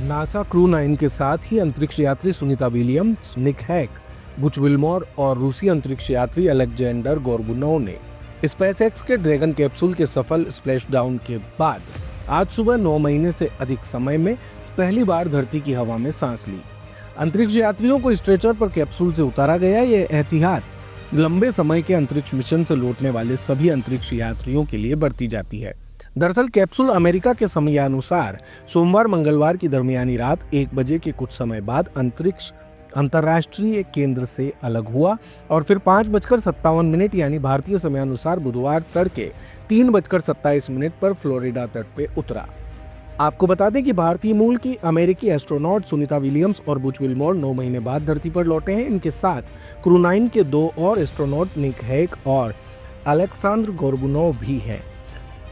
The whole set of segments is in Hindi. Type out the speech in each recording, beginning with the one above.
नासा क्रू 9 के साथ ही अंतरिक्ष यात्री सुनीता विलियम्स, निक हैक, बुच विल्मोर और रूसी अंतरिक्ष यात्री अलेक्जेंडर गोर्बुनोव ने स्पेसएक्स के ड्रैगन कैप्सूल के सफल स्प्लैशडाउन के बाद आज सुबह 9 महीने से अधिक समय में पहली बार धरती की हवा में सांस ली। अंतरिक्ष यात्रियों को स्ट्रेचर पर कैप्सूल से उतारा गया। ये एहतियात लंबे समय के अंतरिक्ष मिशन से लौटने वाले सभी अंतरिक्ष यात्रियों के लिए बरती जाती है। दरअसल कैप्सूल अमेरिका के समयानुसार सोमवार मंगलवार की दरमियानी रात 1 बजे के कुछ समय बाद अंतरिक्ष अंतर्राष्ट्रीय केंद्र से अलग हुआ और फिर 5:57 यानी भारतीय समयानुसार बुधवार तड़के 3:27 पर फ्लोरिडा तट पे उतरा। आपको बता दें कि भारतीय मूल की अमेरिकी एस्ट्रोनॉट सुनीता विलियम्स और बुच विल्मोर 9 महीने बाद धरती पर लौटे हैं। इनके साथ क्रू 9 के 2 और एस्ट्रोनॉट निक हैक और अलेक्जेंडर गोर्बुनोव भी हैं।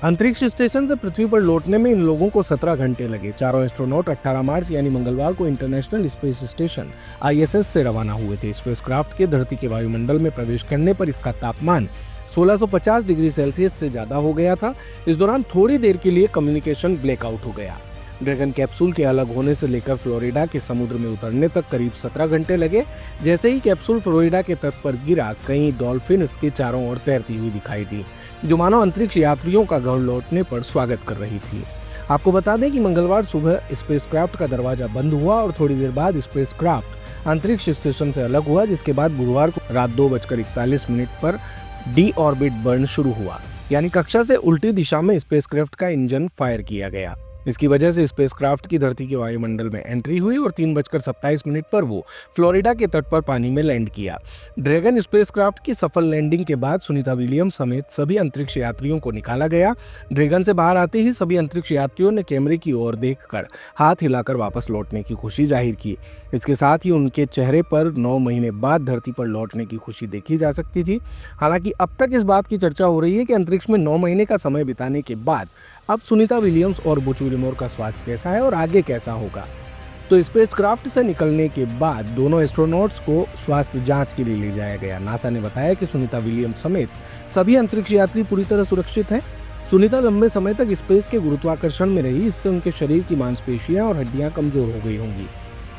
अंतरिक्ष स्टेशन से पृथ्वी पर लौटने में इन लोगों को 17 घंटे लगे। चारों एस्ट्रोनॉट 18 मार्च यानी मंगलवार को इंटरनेशनल स्पेस स्टेशन ISS से रवाना हुए थे। स्पेसक्राफ्ट के धरती के वायुमंडल में प्रवेश करने पर इसका तापमान 1650 डिग्री सेल्सियस से ज्यादा हो गया था। इस दौरान थोड़ी देर के लिए कम्युनिकेशन ब्लैकआउट हो गया। ड्रैगन कैप्सूल के अलग होने से लेकर फ्लोरिडा के समुद्र में उतरने तक करीब 17 घंटे लगे। जैसे ही कैप्सूल फ्लोरिडा के तट पर गिरा, कई डॉल्फिन इसके चारों ओर तैरती हुई दिखाई दी, जो मानो अंतरिक्ष यात्रियों का घर लौटने पर स्वागत कर रही थी। आपको बता दें कि मंगलवार सुबह स्पेसक्राफ्ट का दरवाजा बंद हुआ और थोड़ी देर बाद स्पेसक्राफ्ट अंतरिक्ष स्टेशन से अलग हुआ, जिसके बाद बुधवार को रात 2:41 पर डी ऑर्बिट बर्न शुरू हुआ, यानी कक्षा से उल्टी दिशा में स्पेसक्राफ्ट का इंजन फायर किया गया। इसकी वजह से स्पेसक्राफ्ट की धरती के वायुमंडल में एंट्री हुई और 3:27 पर वो फ्लोरिडा के तट पर पानी में लैंड किया। ड्रैगन स्पेसक्राफ्ट की सफल लैंडिंग के बाद सुनीता विलियम्स समेत सभी अंतरिक्ष यात्रियों को निकाला गया। ड्रैगन से बाहर आते ही सभी अंतरिक्ष यात्रियों ने कैमरे की ओर देखकर हाथ हिलाकर वापस लौटने की खुशी जाहिर की। इसके साथ ही उनके चेहरे पर 9 महीने बाद धरती पर लौटने की खुशी देखी जा सकती थी। हालांकि अब तक इस बात की चर्चा हो रही है कि अंतरिक्ष में 9 महीने का समय बिताने के बाद अब सुनीता विलियम्स और बुच विल्मोर का स्वास्थ्य कैसा है और आगे कैसा होगा। तो स्पेसक्राफ्ट से निकलने के बाद दोनों एस्ट्रोनॉट्स को स्वास्थ्य जांच के लिए ले जाया गया। नासा ने बताया कि सुनीता विलियम्स समेत सभी अंतरिक्ष यात्री पूरी तरह सुरक्षित हैं। सुनीता लंबे समय तक स्पेस के गुरुत्वाकर्षण में रही, इससे उनके शरीर की मांसपेशियां और हड्डियां कमजोर हो गई होंगी,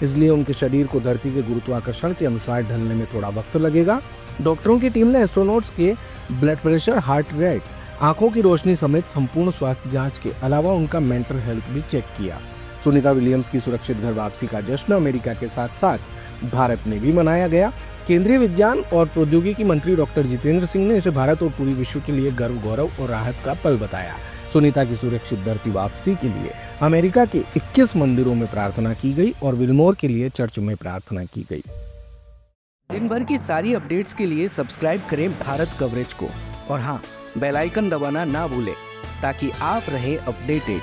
इसलिए उनके शरीर को धरती के गुरुत्वाकर्षण के अनुसार ढलने में थोड़ा वक्त लगेगा। डॉक्टरों की टीम ने एस्ट्रोनॉट्स के ब्लड प्रेशर, हार्ट रेट, आंखों की रोशनी समेत संपूर्ण स्वास्थ्य जांच के अलावा उनका मेंटल हेल्थ भी चेक किया। सुनीता विलियम्स की सुरक्षित घर वापसी का जश्न अमेरिका के साथ साथ भारत में भी मनाया गया। केंद्रीय विज्ञान और प्रौद्योगिकी मंत्री डॉक्टर जितेंद्र सिंह ने इसे भारत और पूरी विश्व के लिए गर्व, गौरव और राहत का पल बताया। सुनीता की सुरक्षित धरती वापसी के लिए अमेरिका के 21 मंदिरों में प्रार्थना की गई और विल्मोर के लिए चर्च में प्रार्थना की गई। दिन भर की सारी अपडेट्स के लिए सब्सक्राइब करें भारत कवरेज को और हाँ, बेल आइकन दबाना ना भूलें ताकि आप रहे अपडेटेड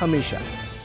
हमेशा।